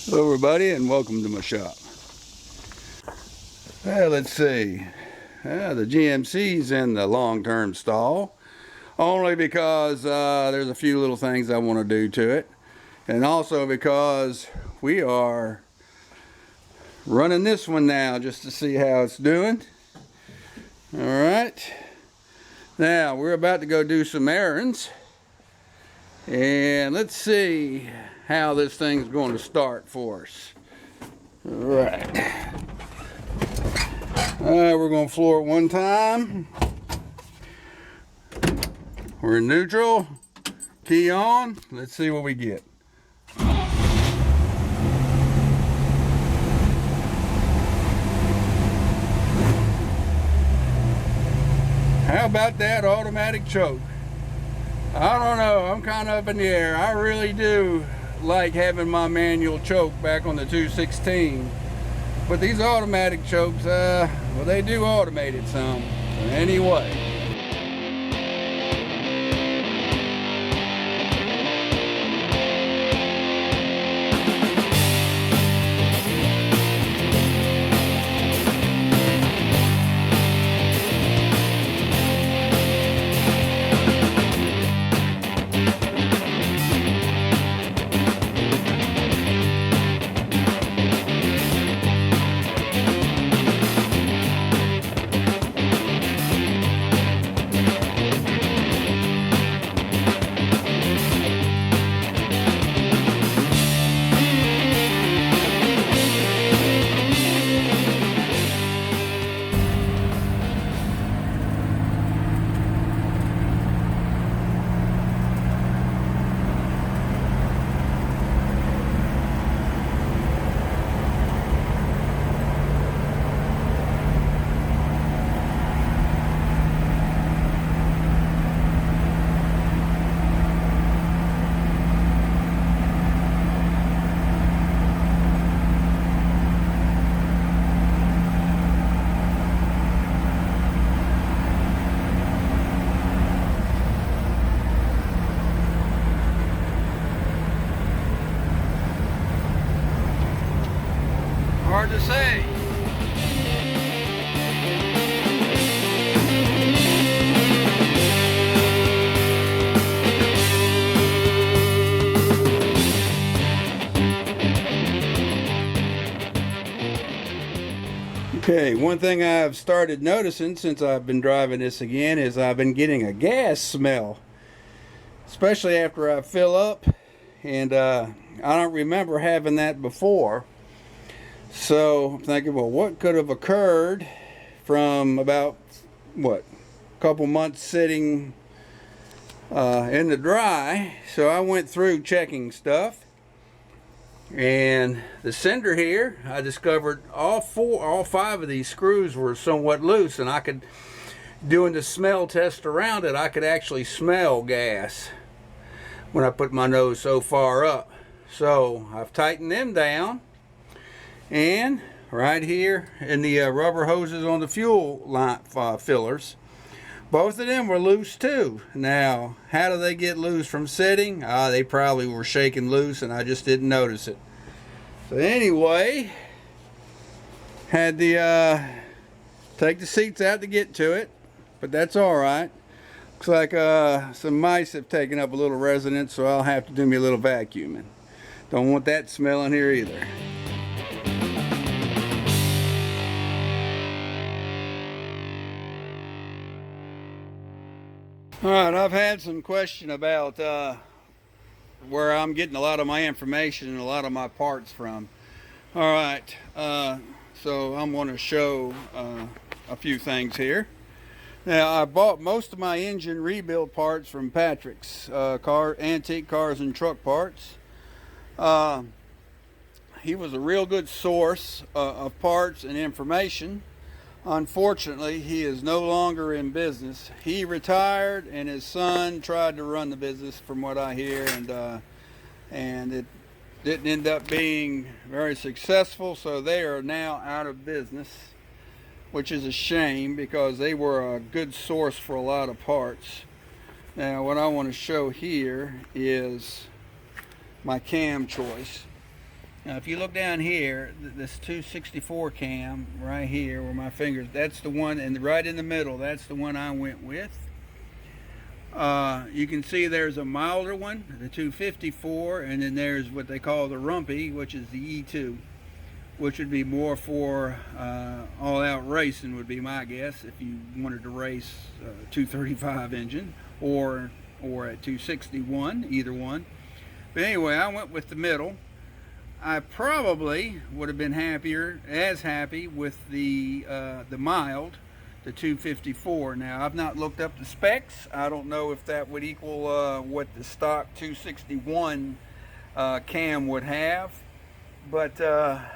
Hello everybody and welcome to my shop. Let's see. The GMC's in the long-term stall only because there's a few little things I want to do to it, and also because we are running this one now just to see how it's doing. Alright, now we're about to go do some errands, and let's see how this thing's going to start for us. Alright, we're going to floor it one time. We're in neutral, key on. Let's see what we get. How about that automatic choke? I don't know, I'm kind of up in the air. I really do like having my manual choke back on the 216, but these automatic chokes, well, they do automate it some. Anyway, hard to say. Okay, one thing I've started noticing since I've been driving this again is I've been getting a gas smell, especially after I fill up, and I don't remember having that before. So I'm thinking, well, what could have occurred from about, what, a couple months sitting in the dry. So I went through checking stuff, and the sender here, I discovered all five of these screws were somewhat loose, and I could, doing the smell test around it, I could actually smell gas when I put my nose so far up. So I've tightened them down. And right here in the rubber hoses on the fuel line fillers, both of them were loose too. Now, how do they get loose from sitting? They probably were shaking loose and I just didn't notice it. So anyway, had to take the seats out to get to it, but that's all right. Looks like some mice have taken up a little residence, so I'll have to do me a little vacuuming. Don't want that smell in here either. Alright, I've had some question about where I'm getting a lot of my information and a lot of my parts from. Alright, so I'm going to show a few things here. Now, I bought most of my engine rebuild parts from Patrick's Antique Cars and Truck Parts. He was a real good source of parts and information. Unfortunately, he is no longer in business. He retired, and his son tried to run the business, from what I hear, and it didn't end up being very successful. So they are now out of business, which is a shame because they were a good source for a lot of parts. Now, what I want to show here is my cam choice. Now if you look down here, this 264 cam right here where my fingers, that's the one, and right in the middle, that's the one I went with. You can see there's a milder one, the 254, and then there's what they call the rumpy, which is the E2, which would be more for all-out racing, would be my guess, if you wanted to race 235 engine or a 261, either one. But anyway, I went with the middle. I probably would have been as happy with the mild, the 254. Now, I've not looked up the specs. I don't know if that would equal what the stock 261 cam would have, but a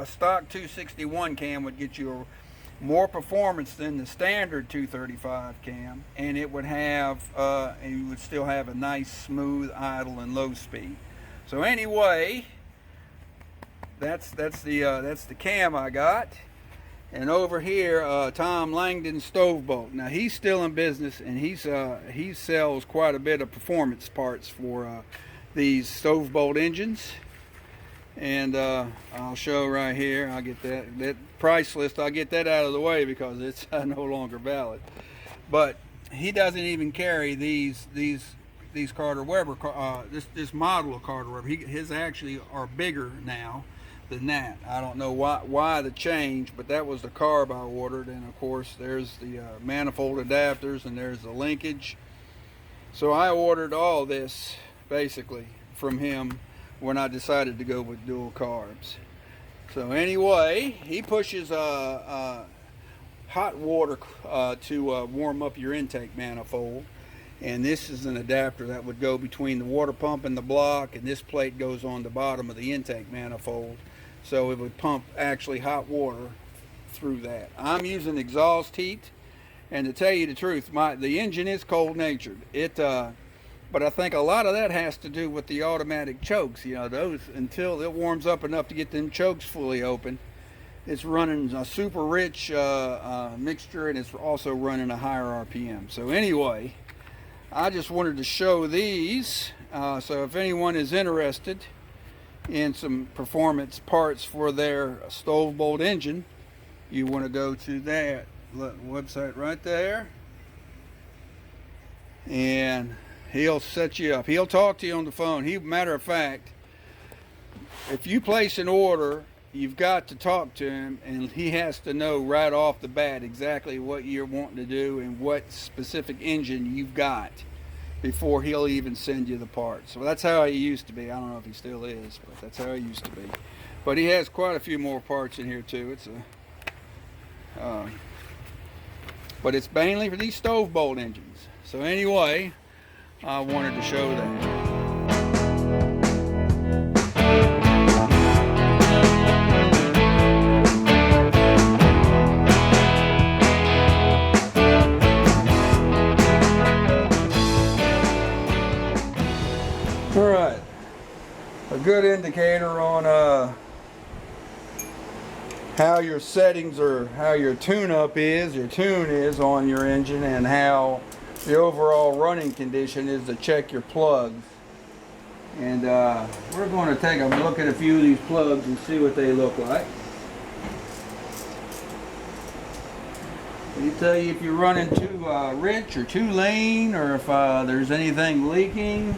stock 261 cam would get you more performance than the standard 235 cam, and it would have and you would still have a nice smooth idle and low speed. So anyway, that's the cam I got. And over here, Tom Langdon stove bolt. Now he's still in business, and he sells quite a bit of performance parts for these stove bolt engines. And I'll show right here. I'll get that price list. I'll get that out of the way because it's no longer valid. But he doesn't even carry these Carter Weber. This model of Carter Weber. His actually are bigger now than that. I don't know why the change, but that was the carb I ordered. And of course, there's the manifold adapters, and there's the linkage. So I ordered all this basically from him when I decided to go with dual carbs. So anyway, he pushes hot water to warm up your intake manifold, and this is an adapter that would go between the water pump and the block, and this plate goes on the bottom of the intake manifold, so it would pump actually hot water through that. I'm using exhaust heat, and to tell you the truth, the engine is cold natured. But I think a lot of that has to do with the automatic chokes. You know, those, until it warms up enough to get them chokes fully open, it's running a super rich mixture, and it's also running a higher RPM. So anyway, I just wanted to show these. So if anyone is interested in some performance parts for their stove bolt engine, you want to go to that website right there, and he'll set you up. He'll talk to you on the phone. Matter of fact, if you place an order, you've got to talk to him, and he has to know right off the bat exactly what you're wanting to do and what specific engine you've got before he'll even send you the parts. So that's how he used to be. I don't know if he still is, but that's how he used to be. But he has quite a few more parts in here too. But it's mainly for these stove bolt engines. So anyway, I wanted to show that. All right, a good indicator on how your settings or how your tune is on your engine, and how the overall running condition is to check your plugs. And we're going to take a look at a few of these plugs and see what they look like. It'll tell you if you're running too rich or too lean, or if there's anything leaking.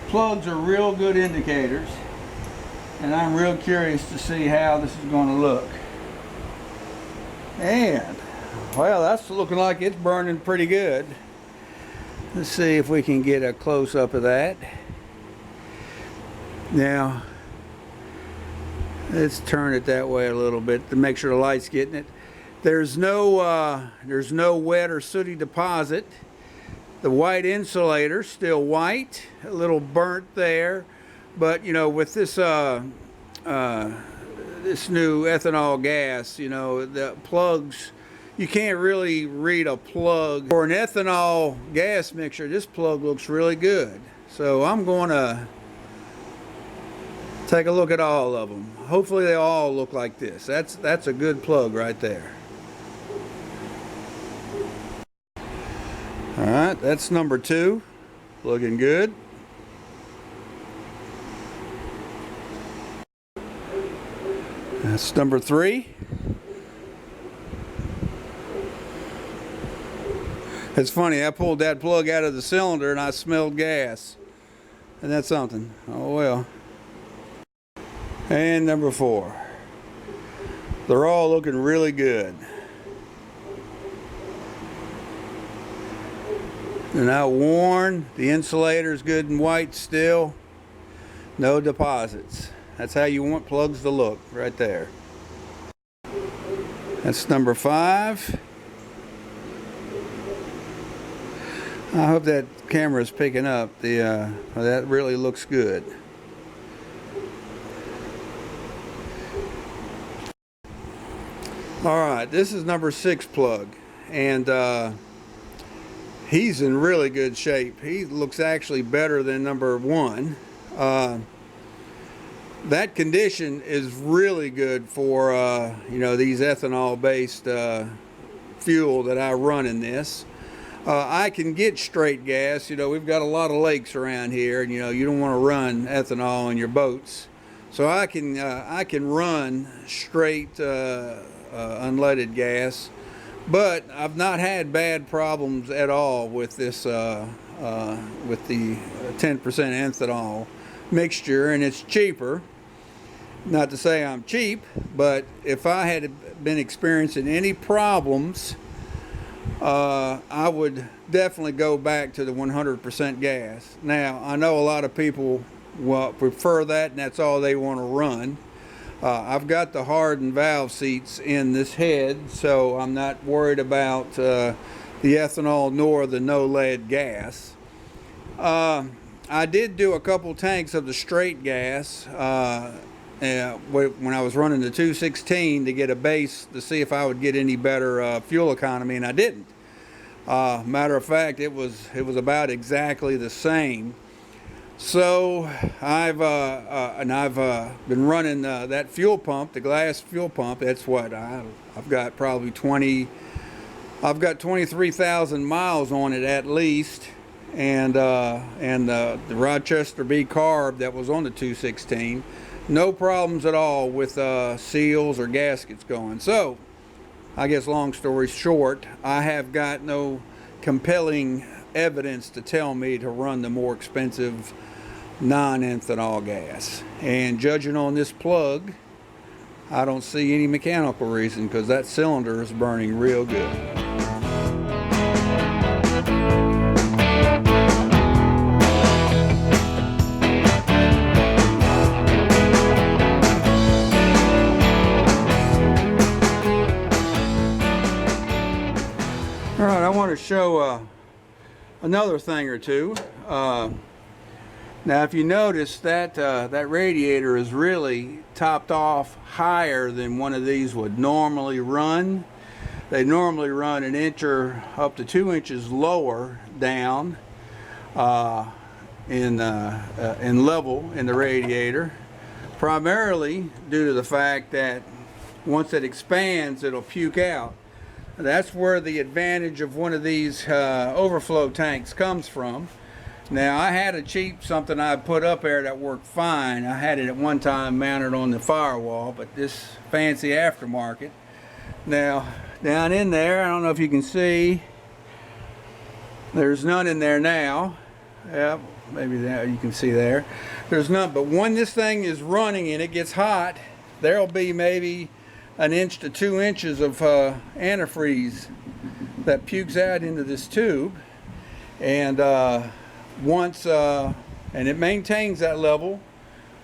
Plugs are real good indicators, and I'm real curious to see how this is going to look. And well, that's looking like it's burning pretty good. Let's see if we can get a close-up of that. Now, let's turn it that way a little bit to make sure the light's getting it. There's no wet or sooty deposit. The white insulator still white, a little burnt there, but you know, with this this new ethanol gas, you know, the plugs, you can't really read a plug. For an ethanol gas mixture, this plug looks really good. So I'm going to take a look at all of them. Hopefully they all look like this. That's a good plug right there. All right, that's number 2, looking good. That's number 3. It's funny, I pulled that plug out of the cylinder and I smelled gas. And that's something. Oh well. And number 4. They're all looking really good. They're not worn. The insulator's good and white still. No deposits. That's how you want plugs to look, right there. That's number 5. I hope that camera is picking up. That really looks good. Alright, this is number 6 plug, and he's in really good shape. He looks actually better than number 1. That condition is really good for you know, these ethanol based fuel that I run in this. I can get straight gas. You know, we've got a lot of lakes around here, and you know, you don't want to run ethanol in your boats, so I can run straight unleaded gas. But I've not had bad problems at all with this with the 10% ethanol mixture, and it's cheaper. Not to say I'm cheap, but if I had been experiencing any problems, I would definitely go back to the 100% gas. Now, I know a lot of people will prefer that, and that's all they want to run. I've got the hardened valve seats in this head, so I'm not worried about the ethanol nor the no lead gas. I did do a couple tanks of the straight gas when I was running the 216 to get a base to see if I would get any better fuel economy, and I didn't. Matter of fact, it was about exactly the same. So I've been running that fuel pump, the glass fuel pump. That's what I've got, probably 23,000 miles on it at least, and the Rochester B carb that was on the 216. No problems at all with seals or gaskets going. So I guess long story short, I have got no compelling evidence to tell me to run the more expensive non-ethanol gas. And judging on this plug, I don't see any mechanical reason, because that cylinder is burning real good. Alright, I want to show another thing or two. Now, if you notice that that radiator is really topped off higher than one of these would normally run. They normally run an inch or up to 2 inches lower down in level in the radiator, primarily due to the fact that once it expands, it'll puke out. That's where the advantage of one of these overflow tanks comes from. Now, I had a cheap something I put up there that worked fine. I had it at one time mounted on the firewall, but this fancy aftermarket. Now, down in there, I don't know if you can see, there's none in there now. Yep, maybe that you can see there. There's none, but when this thing is running and it gets hot, there'll be maybe an inch to 2 inches of antifreeze that pukes out into this tube, and and it maintains that level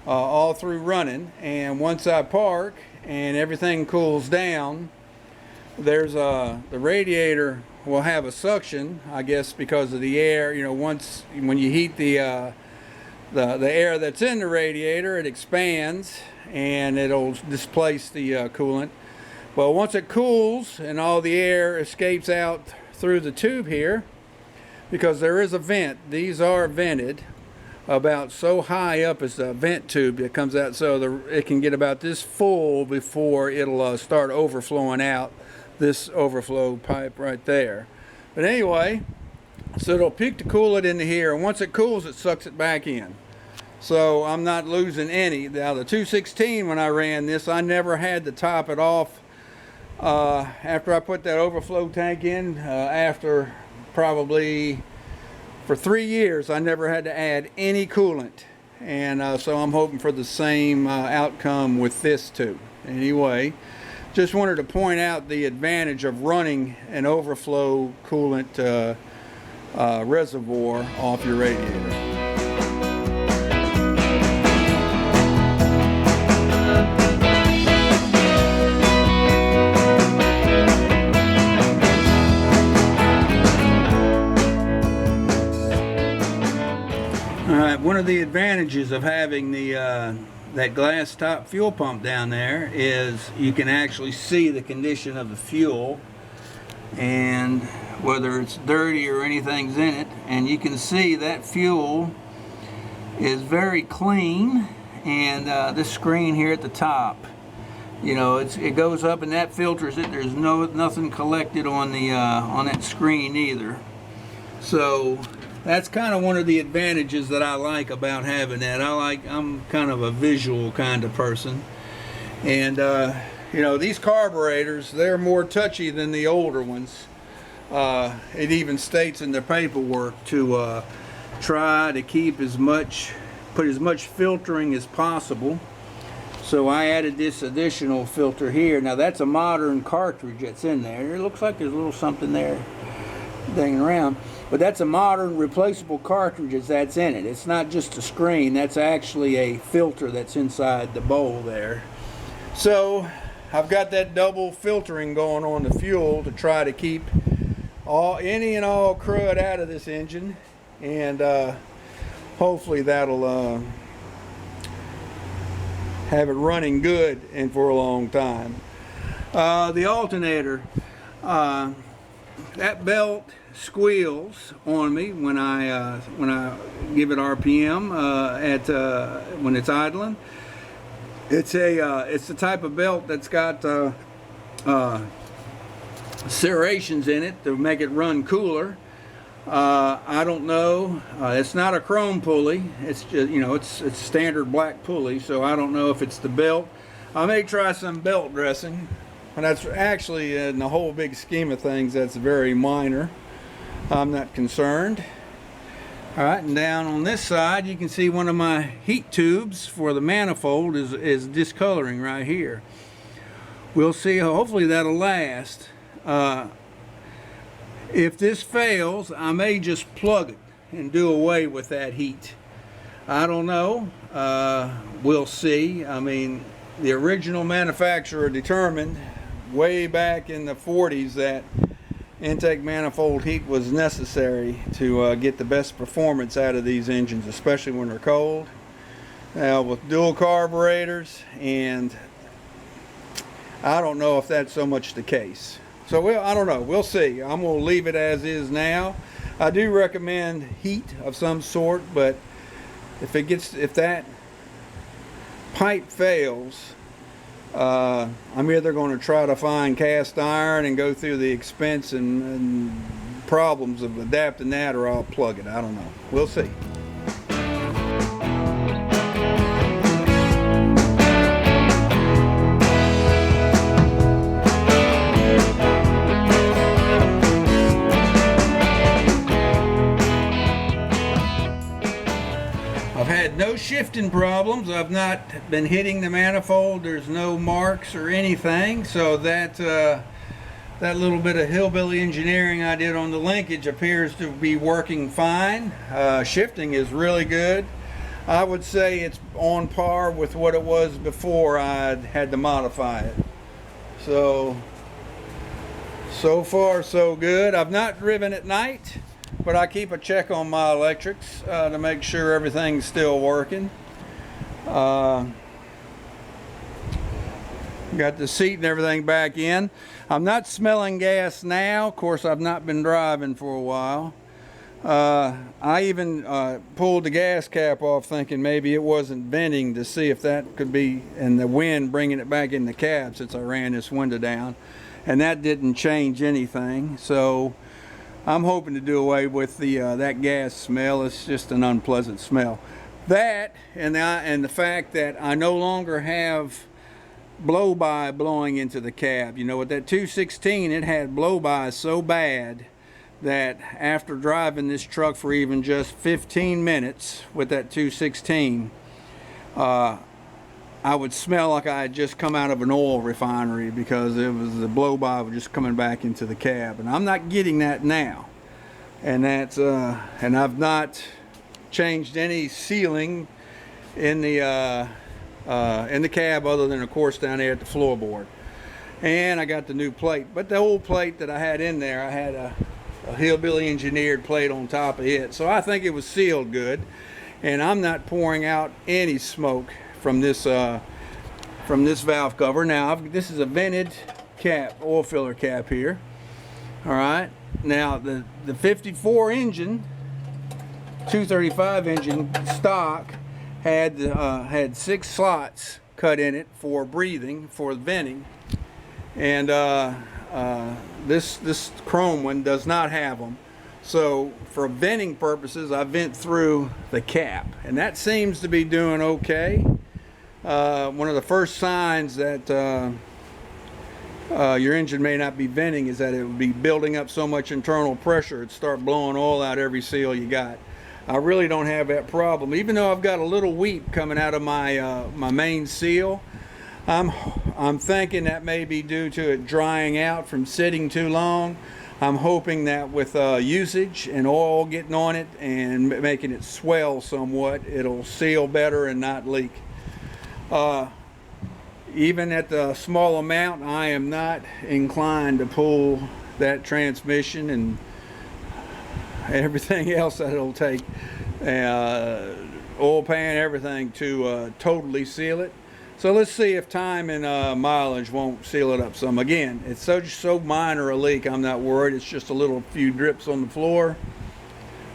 all through running. And once I park and everything cools down, there's the radiator will have a suction, I guess, because of the air. You know, when you heat the air that's in the radiator, it expands and it'll displace the coolant. Well, once it cools and all the air escapes out through the tube here, because there is a vent, these are vented about so high up as the vent tube that comes out, so it can get about this full before it'll start overflowing out this overflow pipe right there. But anyway, so it'll peak to cool it into here, and once it cools, it sucks it back in. so I'm not losing any. Now the 216, when I ran this, I never had to top it off after I put that overflow tank in. After probably for 3 years, I never had to add any coolant, and so I'm hoping for the same outcome with this too. Anyway, just wanted to point out the advantage of running an overflow coolant reservoir off your radiator. Alright, one of the advantages of having the that glass top fuel pump down there is you can actually see the condition of the fuel and whether it's dirty or anything's in it, and you can see that fuel is very clean. And this screen here at the top, you know, it goes up and that filters it. There's nothing collected on the on that screen either. So that's kind of one of the advantages that I like about having that. I'm kind of a visual kind of person, and you know, these carburetors, they're more touchy than the older ones. It even states in the paperwork to try to keep put as much filtering as possible. So I added this additional filter here. Now that's a modern cartridge that's in there. It looks like there's a little something there dangling around, but that's a modern replaceable cartridge that's in it. It's not just a screen, that's actually a filter that's inside the bowl there. So I've got that double filtering going on the fuel to try to keep any and all crud out of this engine, and hopefully that'll have it running good and for a long time. The alternator, that belt squeals on me when I give it RPM when it's idling. It's the type of belt that's got serrations in it to make it run cooler. I don't know. It's not a chrome pulley. It's just, you know, it's standard black pulley. So I don't know if it's the belt. I may try some belt dressing, and that's actually, in the whole big scheme of things, that's very minor. I'm not concerned. All right, and down on this side, you can see one of my heat tubes for the manifold is discoloring right here. We'll see. Hopefully that'll last. If this fails, I may just plug it and do away with that heat. I don't know. We'll see. I mean, the original manufacturer determined way back in the 40s that intake manifold heat was necessary to get the best performance out of these engines, especially when they're cold. Now with dual carburetors, and I don't know if that's so much the case. So I don't know. We'll see. I'm going to leave it as is now. I do recommend heat of some sort, but if that pipe fails, I'm either going to try to find cast iron and go through the expense and problems of adapting that, or I'll plug it. I don't know. We'll see. No shifting problems. I've not been hitting the manifold. There's no marks or anything. So that little bit of hillbilly engineering I did on the linkage appears to be working fine. Shifting is really good. I would say it's on par with what it was before I had to modify it. So far so good. I've not driven at night, but I keep a check on my electrics to make sure everything's still working. Got the seat and everything back in. I'm not smelling gas now. Of course, I've not been driving for a while. I even pulled the gas cap off thinking maybe it wasn't venting, to see if that could be in the wind bringing it back in the cab since I ran this window down. And that didn't change anything. So I'm hoping to do away with the that gas smell. It's just an unpleasant smell. That and the fact that I no longer have blow-by blowing into the cab. You know, with that 216, it had blow-by so bad that after driving this truck for even just 15 minutes with that 216, I would smell like I had just come out of an oil refinery, because it was the blow-by was just coming back into the cab, and I'm not getting that now. And that's and I've not changed any sealing in the cab, other than of course down there at the floorboard. And I got the new plate, but the old plate that I had in there, I had a hillbilly engineered plate on top of it, so I think it was sealed good. And I'm not pouring out any smoke from this valve cover. Now this is a vented cap, oil filler cap here. All right, now the 54 engine, 235 engine stock had 6 slots cut in it for breathing, for venting, and this chrome one does not have them. So for venting purposes, I vent through the cap, and that seems to be doing okay. One of the first signs that your engine may not be venting is that it would be building up so much internal pressure it'd start blowing oil out every seal you got. I really don't have that problem, even though I've got a little weep coming out of my my main seal. I'm thinking that may be due to it drying out from sitting too long. I'm hoping that with usage and oil getting on it and making it swell somewhat, it'll seal better and not leak. Even at the small amount, I am not inclined to pull that transmission and everything else that it'll take, oil pan, everything, to totally seal it. So let's see if time and mileage won't seal it up some. Again, it's so minor a leak, I'm not worried. It's just a few drips on the floor,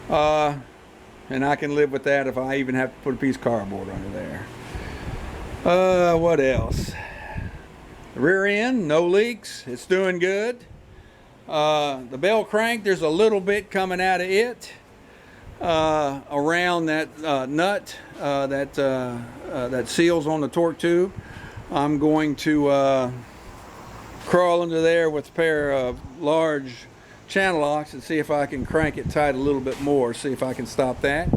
and I can live with that if I even have to put a piece of cardboard under there. What else? The rear end, no leaks. It's doing good. The bell crank, there's a little bit coming out of it around that nut that seals on the torque tube. I'm going to crawl under there with a pair of large channel locks and see if I can crank it tight a little bit more, see if I can stop that.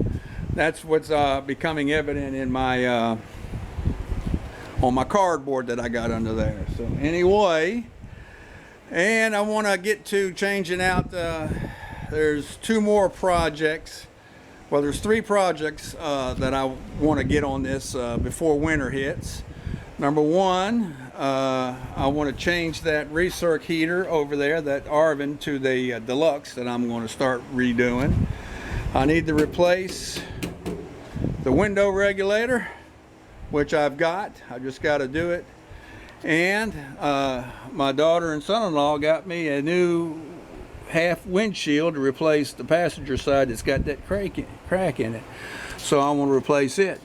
That's what's becoming evident in my on my cardboard that I got under there. So anyway, and I want to get to changing out, there's 2 more projects. Well, there's 3 projects that I want to get on this before winter hits. Number 1, I want to change that recirc heater over there, that Arvin, to the deluxe that I'm going to start redoing. I need to replace the window regulator, which I've got. I just got to do it. And my daughter and son-in-law got me a new half windshield to replace the passenger side that's got that crack in it. So I want to replace it.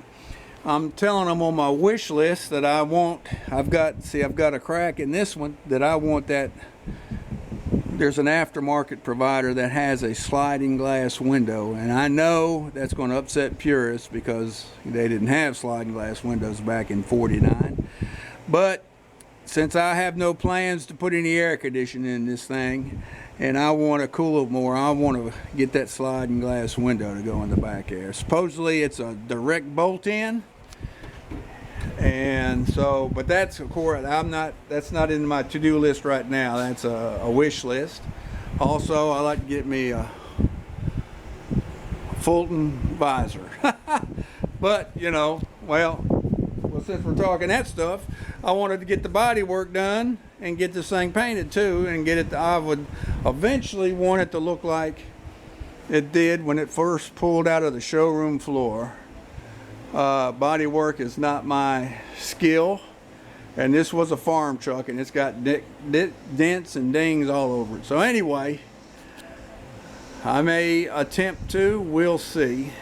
I'm telling them on my wish list that I want, I've got a crack in this one that I want that. There's an aftermarket provider that has a sliding glass window, and I know that's going to upset purists because they didn't have sliding glass windows back in '49. But since I have no plans to put any air conditioning in this thing, and I want to cool it more, I want to get that sliding glass window to go in the back air. Supposedly it's a direct bolt-in, and so, but that's, of course, that's not in my to-do list right now. That's a wish list. Also, I like to get me a Fulton visor. But, you know, well, since we're talking that stuff, I wanted to get the body work done and get this thing painted too, and get it, I would eventually want it to look like it did when it first pulled out of the showroom floor. Body work is not my skill, and this was a farm truck, and it's got dents and dings all over it. So anyway, I may attempt to, we'll see.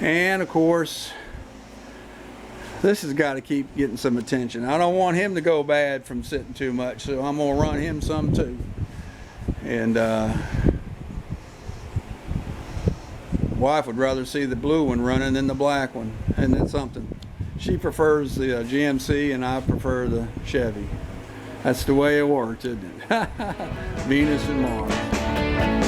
And of course, this has got to keep getting some attention. I don't want him to go bad from sitting too much, so I'm going to run him some too. And wife would rather see the blue one running than the black one, and that's something. She prefers the GMC and I prefer the Chevy. That's the way it works, isn't it? Venus and Mars.